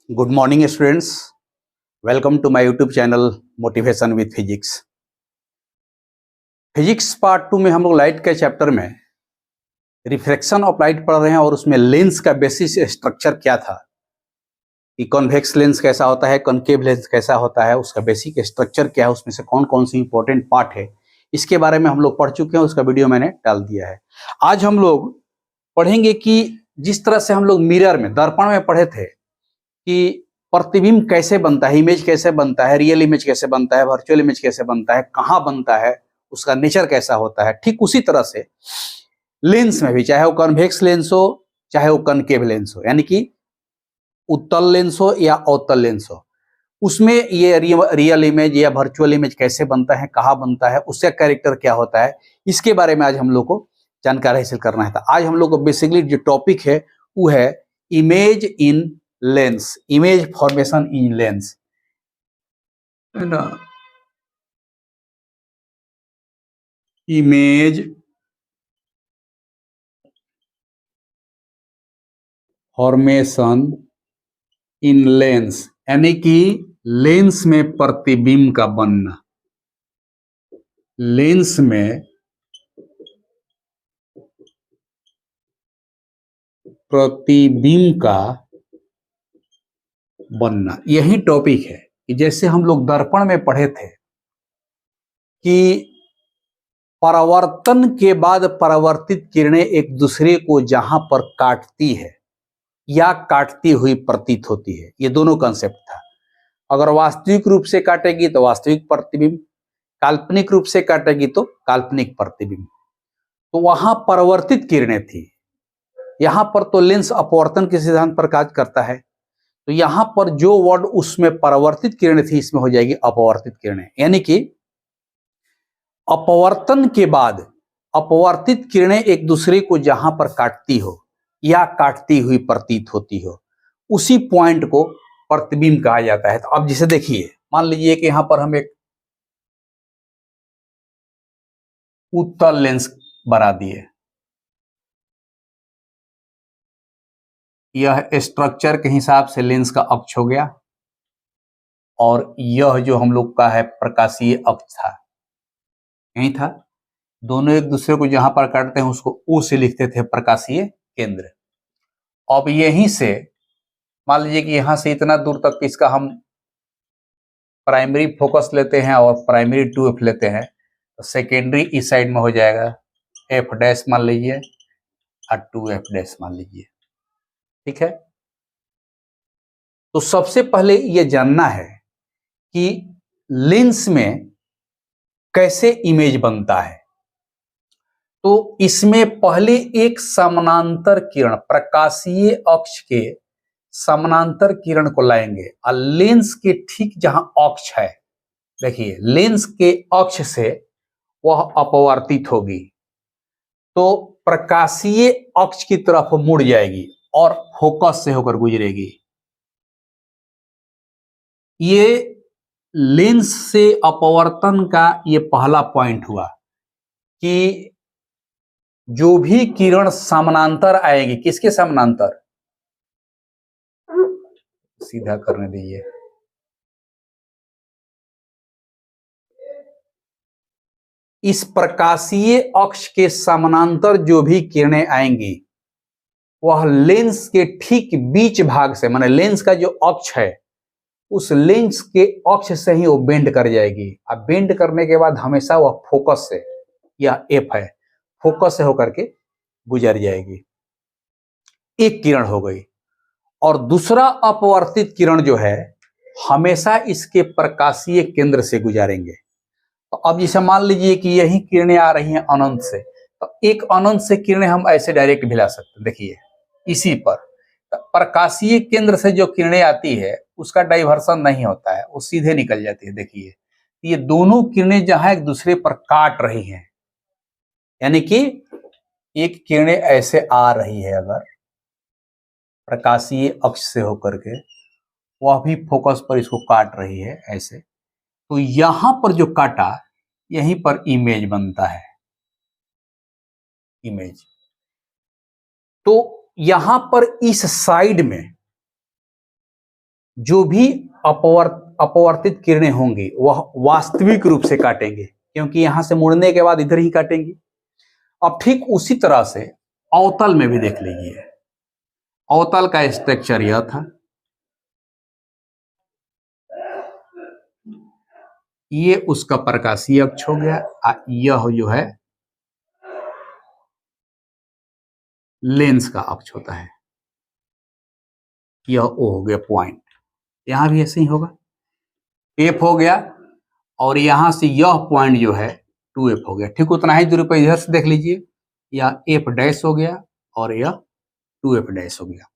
Good morning students. Welcome to my YouTube channel motivation with physics. Physics part 2 में हम लोग light के chapter में रिफ्रैक्शन ऑफ लाइट पढ़ रहे हैं और उसमें लेंस का बेसिस स्ट्रक्चर क्या था कि कॉन्वेक्स लेंस कैसा होता है, कॉनकेव लेंस कैसा होता है, उसका बेसिक स्ट्रक्चर क्या है, उसमें से कौन कौन सी इंपॉर्टेंट पार्ट है, इसके बारे में हम लोग पढ़ चुके हैं। उसका वीडियो मैंने डाल दिया है। आज हम लोग पढ़ेंगे कि जिस तरह से हम लोग मिरर में, दर्पण में पढ़े थे कि प्रतिबिंब कैसे बनता है, इमेज कैसे बनता है, रियल इमेज कैसे बनता है, वर्चुअल इमेज कैसे बनता है, कहाँ बनता है, उसका नेचर कैसा होता है, ठीक उसी तरह से लेंस में भी, चाहे वो कॉन्वेक्स लेंस हो चाहे वो कॉनकेव लेंस हो, यानी कि उत्तल लेंस हो या अवतल लेंस हो, उसमें ये रियल इमेज या वर्चुअल इमेज कैसे बनता है, कहाँ बनता है, उसका कैरेक्टर क्या होता है, इसके बारे में आज हम लोग को जानकारी हासिल करना है। तो आज हम लोग को बेसिकली जो टॉपिक है वो है image in lens, image formation in lens, है ना। इमेज फॉर्मेशन इन लेंस यानी कि लेंस में प्रतिबिंब का बनना, लेंस में प्रतिबिंब का बनना, यही टॉपिक है। कि जैसे हम लोग दर्पण में पढ़े थे कि परावर्तन के बाद परावर्तित किरणें एक दूसरे को जहां पर काटती है या काटती हुई प्रतीत होती है, ये दोनों कंसेप्ट था। अगर वास्तविक रूप से काटेगी तो वास्तविक प्रतिबिंब, काल्पनिक रूप से काटेगी तो काल्पनिक प्रतिबिंब। तो वहां परावर्तित किरणें थी, यहां पर तो लेंस अपवर्तन के सिद्धांत पर कार्य करता है। तो यहां पर जो वर्ड उसमें परावर्तित किरणें थी, इसमें हो जाएगी अपवर्तित किरणें, यानी कि अपवर्तन के बाद अपवर्तित किरणें एक दूसरे को जहां पर काटती हो या काटती हुई प्रतीत होती हो, उसी पॉइंट को प्रतिबिंब कहा जाता है। तो अब जिसे देखिए, मान लीजिए कि यहां पर हम एक उत्तल लेंस बना दिए, यह स्ट्रक्चर के हिसाब से लेंस का अक्ष हो गया, और यह जो हम लोग का है प्रकाशीय अक्ष था, यही था। दोनों एक दूसरे को जहां पर काटते हैं उसको ओ से लिखते थे, प्रकाशीय केंद्र। अब यहीं से मान लीजिए कि यहां से इतना दूर तक इसका हम प्राइमरी फोकस लेते हैं और प्राइमरी 2f लेते हैं, तो सेकेंडरी इस साइड में हो जाएगा एफ डैश मान लीजिए और 2f डैश मान लीजिए, ठीक है। तो सबसे पहले ये जानना है कि लेंस में कैसे इमेज बनता है। तो इसमें पहले एक समानांतर किरण, प्रकाशीय अक्ष के समानांतर किरण को लाएंगे और लेंस के ठीक जहां अक्ष है, देखिए लेंस के अक्ष से वह अपवर्तित होगी, तो प्रकाशीय अक्ष की तरफ मुड़ जाएगी और फोकस से होकर गुजरेगी। ये लेंस से अपवर्तन का ये पहला पॉइंट हुआ कि जो भी किरण समानांतर आएगी, किसके समानांतर, सीधा करने दीजिए, इस प्रकाशीय अक्ष के समानांतर जो भी किरणें आएंगी वह लेंस के ठीक बीच भाग से, माने लेंस का जो अक्ष है उस लेंस के अक्ष से ही वो बेंड कर जाएगी। अब बेंड करने के बाद हमेशा वह फोकस से, यह एफ है, फोकस से होकर के गुजर जाएगी। एक किरण हो गई। और दूसरा अपवर्तित किरण जो है हमेशा इसके प्रकाशीय केंद्र से गुजारेंगे। तो अब जैसे मान लीजिए कि यही किरणें आ रही हैं अनंत से, तो एक अनंत से किरणें हम ऐसे डायरेक्ट भी ला सकते हैं। देखिए इसी पर प्रकाशीय केंद्र से जो किरणें आती है उसका डाइवर्सन नहीं होता है, वो सीधे निकल जाती है। देखिए ये दोनों किरणें जहां एक दूसरे पर काट रही हैं, यानी कि एक किरणें ऐसे आ रही है अगर प्रकाशीय अक्ष से होकर के, वह भी फोकस पर इसको काट रही है ऐसे, तो यहां पर जो काटा यहीं पर इमेज बनता है, इमेज। तो यहां पर इस साइड में जो भी अपवर्तित किरणें होंगी वह वास्तविक रूप से काटेंगे, क्योंकि यहां से मुड़ने के बाद इधर ही काटेंगी। अब ठीक उसी तरह से अवतल में भी देख लीजिए। अवतल का स्ट्रक्चर यह था, ये उसका प्रकाशीय अक्ष हो गया, यह जो है लेंस का अक्ष होता है, यह ओ हो गया पॉइंट। यहां भी ऐसे ही होगा, एफ हो गया और यहां से यह पॉइंट जो है 2f हो गया। ठीक उतना ही दूरी पर इधर से देख लीजिए, यह f डैश हो गया और यह 2f डैश हो गया।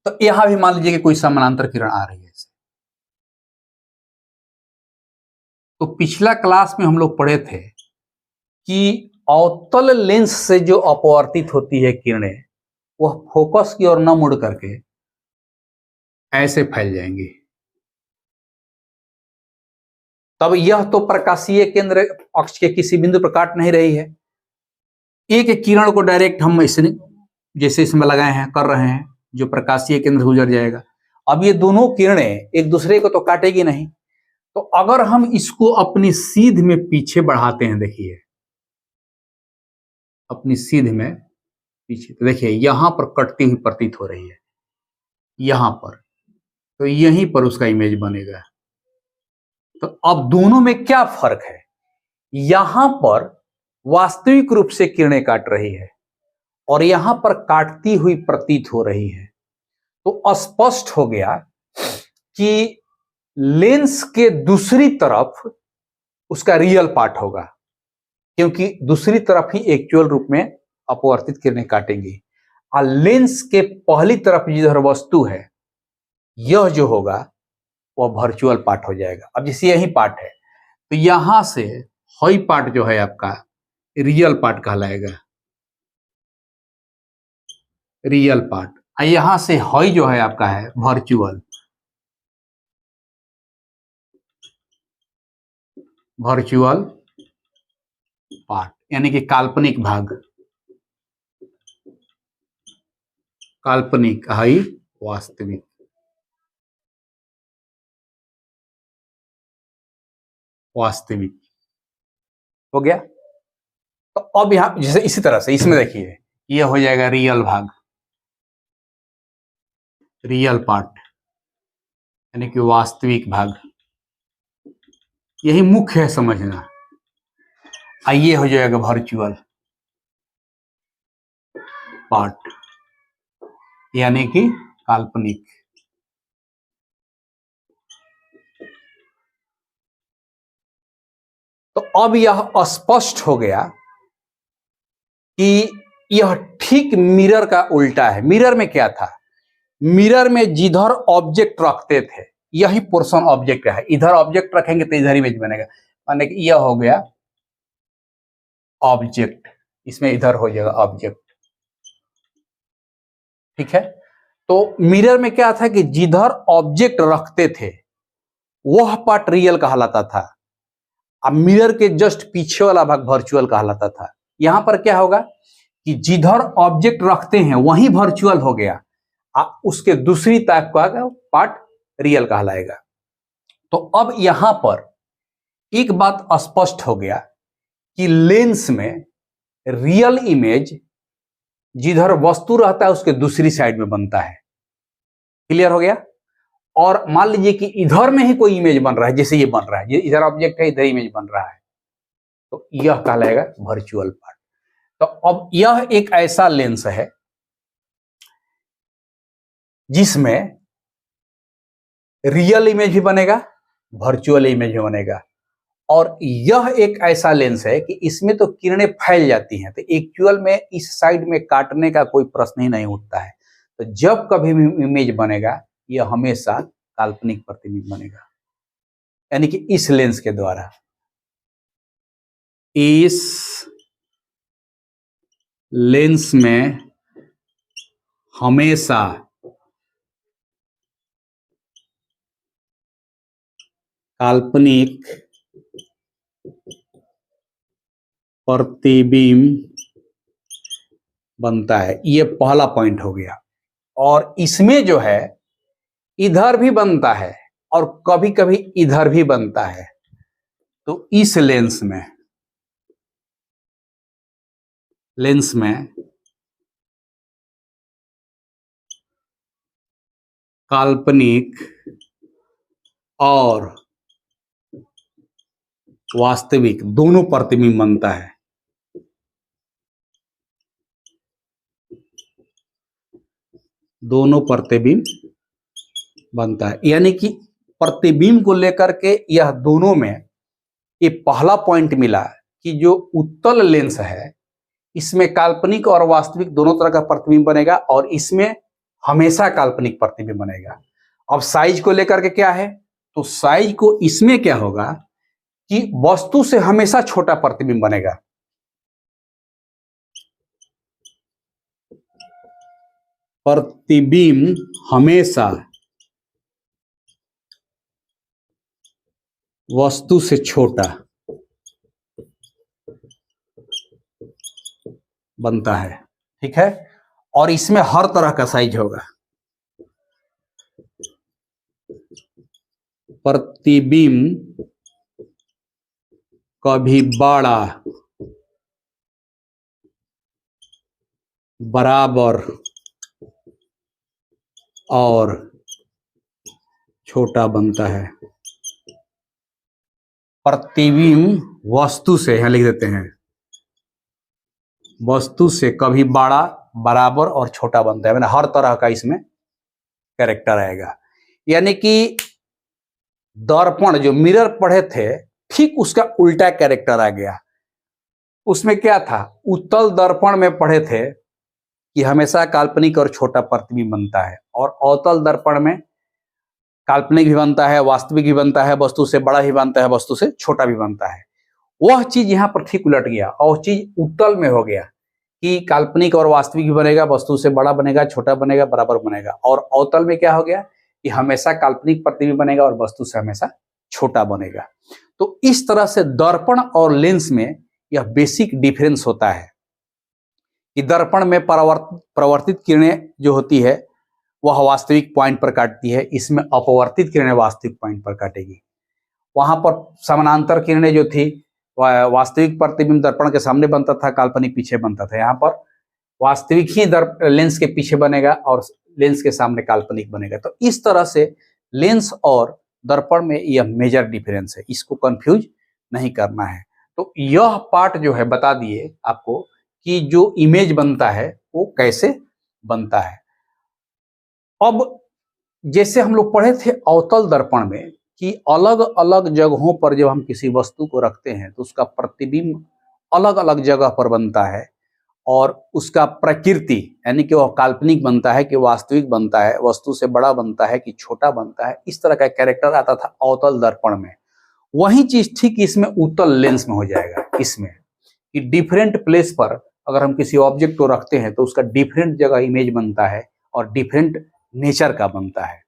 तो यहां भी मान लीजिए कि कोई समानांतर किरण आ रही है। तो पिछला क्लास में हम लोग पढ़े थे कि अवतल लेंस से जो अपवर्तित होती है किरणें वह फोकस की ओर न मुड़ करके ऐसे फैल जाएंगी। तब यह तो प्रकाशीय केंद्र अक्ष के किसी बिंदु पर काट नहीं रही है। एक किरण को डायरेक्ट हम इसने जैसे इसमें लगाए हैं कर रहे हैं, जो प्रकाशीय केंद्र गुजर जाएगा। अब ये दोनों किरणें एक दूसरे को तो काटेगी नहीं, तो अगर हम इसको अपनी सीध में पीछे बढ़ाते हैं, देखिए अपनी सीध में पीछे, तो देखिए यहां पर कटती हुई प्रतीत हो रही है यहां पर, तो यहीं पर उसका इमेज बनेगा। तो अब दोनों में क्या फर्क है, यहां पर वास्तविक रूप से किरणें काट रही है और यहां पर काटती हुई प्रतीत हो रही है। तो स्पष्ट हो गया कि लेंस के दूसरी तरफ उसका रियल पार्ट होगा, क्योंकि दूसरी तरफ ही एक्चुअल रूप में अपवर्तित किरणें काटेंगी। और लेंस के पहली तरफ जिधर वस्तु है यह जो होगा वह वर्चुअल पार्ट हो जाएगा। अब जैसे यही पार्ट है तो यहां से हई पार्ट जो है आपका रियल पार्ट कहलाएगा, रियल पार्ट। यहां से हई जो है आपका है वर्चुअल, वर्चुअल पार्ट यानी कि काल्पनिक भाग, काल्पनिक हई वास्तविक। वास्तविक हो गया। तो अब यहां जैसे इसी तरह से इसमें देखिए यह हो जाएगा रियल भाग, रियल पार्ट यानी कि वास्तविक भाग। यही मुख्य है समझना। ये हो जाएगा वर्चुअल पार्ट यानी कि काल्पनिक। तो अब यह स्पष्ट हो गया कि यह ठीक मिरर का उल्टा है। मिरर में क्या था, मिरर में जिधर ऑब्जेक्ट रखते थे यही पोर्शन ऑब्जेक्ट है, इधर ऑब्जेक्ट रखेंगे तो इधर इमेज बनेगा। माने कि यह हो गया ऑब्जेक्ट, इसमें इधर हो जाएगा ऑब्जेक्ट। ठीक है। तो मिरर में क्या था कि जिधर ऑब्जेक्ट रखते थे वह पार्ट रियल कहलाता था, अब मिरर के जस्ट पीछे वाला भाग वर्चुअल कहलाता था। यहां पर क्या होगा कि जिधर ऑब्जेक्ट रखते हैं वही वर्चुअल हो गया, उसके दूसरी तरफ का पार्ट रियल कहलाएगा। तो अब यहां पर एक बात स्पष्ट हो गया कि लेंस में रियल इमेज जिधर वस्तु रहता है उसके दूसरी साइड में बनता है। क्लियर हो गया। और मान लीजिए कि इधर में ही कोई इमेज बन रहा है, जैसे ये बन रहा है, ये इधर ऑब्जेक्ट है इधर इमेज बन रहा है, तो यह कहलाएगा वर्चुअल पार्ट। तो अब यह एक ऐसा लेंस है जिसमें रियल इमेज भी बनेगा वर्चुअल इमेज भी बनेगा। और यह एक ऐसा लेंस है कि इसमें तो किरणें फैल जाती हैं, तो एक्चुअल में इस साइड में काटने का कोई प्रश्न ही नहीं उठता है। तो जब कभी भी इमेज बनेगा यह हमेशा काल्पनिक प्रतिबिंब बनेगा, यानी कि इस लेंस के द्वारा। इस लेंस में हमेशा काल्पनिक प्रतिबिंब बनता है। ये पहला पॉइंट हो गया। और इसमें जो है इधर भी बनता है और कभी कभी इधर भी बनता है। तो इस लेंस में काल्पनिक और वास्तविक दोनों प्रतिबिंब बनता है। दोनों प्रतिबिंब बनता है, यानी कि प्रतिबिंब को लेकर के यह दोनों में ये पहला पॉइंट मिला कि जो उत्तल लेंस है इसमें काल्पनिक और वास्तविक दोनों तरह का प्रतिबिंब बनेगा और इसमें हमेशा काल्पनिक प्रतिबिंब बनेगा। अब साइज को लेकर के क्या है, तो साइज को इसमें क्या होगा कि वस्तु से हमेशा छोटा प्रतिबिंब बनेगा। प्रतिबिंब हमेशा वस्तु से छोटा बनता है, ठीक है। और इसमें हर तरह का साइज होगा। प्रतिबिंब कभी बड़ा, बराबर और छोटा बनता है। प्रतिबिंब वस्तु से, यहां लिख देते हैं, वस्तु से कभी बड़ा, बराबर और छोटा बनता है, मतलब हर तरह का इसमें कैरेक्टर आएगा। यानी कि दर्पण जो मिरर पढ़े थे ठीक उसका उल्टा कैरेक्टर आ गया। उसमें क्या था, उत्तल दर्पण में पढ़े थे कि हमेशा काल्पनिक और छोटा प्रतिबिंब बनता है, और अवतल दर्पण में काल्पनिक भी बनता है, वास्तविक भी बनता है, वस्तु से बड़ा भी बनता है, वस्तु से छोटा भी बनता है। वह चीज यहाँ पर ठीक उलट गया और चीज उत्तल में हो गया कि काल्पनिक और वास्तविक भी बनेगा, वस्तु से बड़ा बनेगा, छोटा बनेगा, बराबर बनेगा। और अवतल में क्या हो गया कि हमेशा काल्पनिक प्रतिबिंब बनेगा और वस्तु से हमेशा छोटा बनेगा। तो इस तरह से दर्पण और लेंस में यह बेसिक डिफरेंस होता है कि दर्पण में परावर्तित किरणें जो होती है वह वास्तविक पॉइंट पर काटती है, इसमें अपवर्तित किरणें वास्तविक पॉइंट पर काटेगी। वहां पर समानांतर किरणें जो थी वास्तविक प्रतिबिंब दर्पण के सामने बनता था, काल्पनिक पीछे बनता था। यहाँ पर वास्तविक ही लेंस के पीछे बनेगा और लेंस के सामने काल्पनिक बनेगा। तो इस तरह से लेंस और दर्पण में यह मेजर डिफरेंस है, इसको कंफ्यूज नहीं करना है। तो यह पार्ट जो है बता दिए आपको कि जो इमेज बनता है वो कैसे बनता है। अब जैसे हम लोग पढ़े थे अवतल दर्पण में कि अलग अलग जगहों पर जब हम किसी वस्तु को रखते हैं तो उसका प्रतिबिंब अलग अलग जगह पर बनता है और उसका प्रकृति यानी कि वह काल्पनिक बनता है कि वास्तविक बनता है, वस्तु से बड़ा बनता है कि छोटा बनता है, इस तरह का कैरेक्टर आता था अवतल दर्पण में। वही चीज ठीक इसमें उत्तल लेंस में हो जाएगा। इसमें कि डिफरेंट प्लेस पर अगर हम किसी ऑब्जेक्ट को रखते हैं तो उसका डिफरेंट जगह इमेज बनता है और डिफरेंट नेचर का बनता है।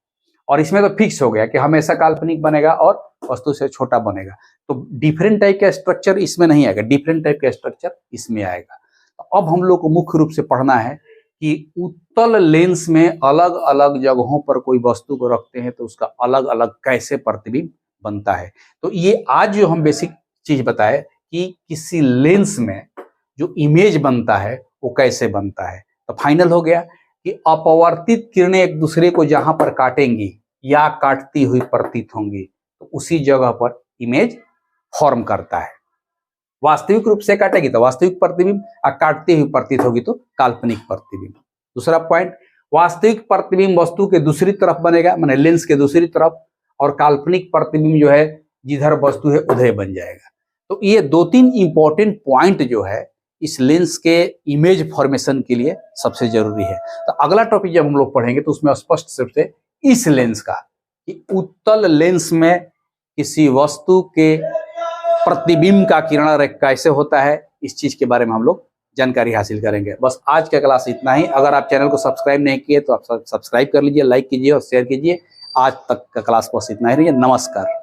और इसमें तो फिक्स हो गया कि हमेशा काल्पनिक बनेगा और वस्तु से छोटा बनेगा। तो डिफरेंट टाइप का स्ट्रक्चर इसमें नहीं आएगा, डिफरेंट टाइप का स्ट्रक्चर इसमें आएगा। तो अब हम लोग को मुख्य रूप से पढ़ना है कि उत्तल लेंस में अलग अलग जगहों पर कोई वस्तु को रखते हैं तो उसका अलग अलग कैसे प्रतिबिंब बनता है। तो ये आज जो हम बेसिक चीज बताए कि किसी लेंस में जो इमेज बनता है वो कैसे बनता है। तो फाइनल हो गया कि अपवर्तित किरणें एक दूसरे को जहां पर काटेंगी या काटती हुई प्रतीत होंगी तो उसी जगह पर इमेज फॉर्म करता है। वास्तविक रूप से काटेगी तो वास्तविक प्रतिबिंब, और काटती हुई प्रतीत होगी तो काल्पनिक प्रतिबिंब। दूसरा पॉइंट, वास्तविक प्रतिबिंब वस्तु के दूसरी तरफ बनेगा, माने लेंस के दूसरी तरफ, और काल्पनिक प्रतिबिंब जो है जिधर वस्तु है उधर बन जाएगा। तो ये दो तीन इंपॉर्टेंट पॉइंट जो है इस लेंस के इमेज फॉर्मेशन के लिए सबसे जरूरी है। तो अगला टॉपिक जब हम लोग पढ़ेंगे तो उसमें स्पष्ट रूप से इस लेंस का कि उत्तल लेंस में किसी वस्तु के प्रतिबिंब का किरण कैसे होता है, इस चीज के बारे में हम लोग जानकारी हासिल करेंगे। बस आज का क्लास इतना ही। अगर आप चैनल को सब्सक्राइब नहीं किए तो आप सब्सक्राइब कर लीजिए, लाइक कीजिए और शेयर कीजिए। आज तक का क्लास बस इतना ही रही। नमस्कार।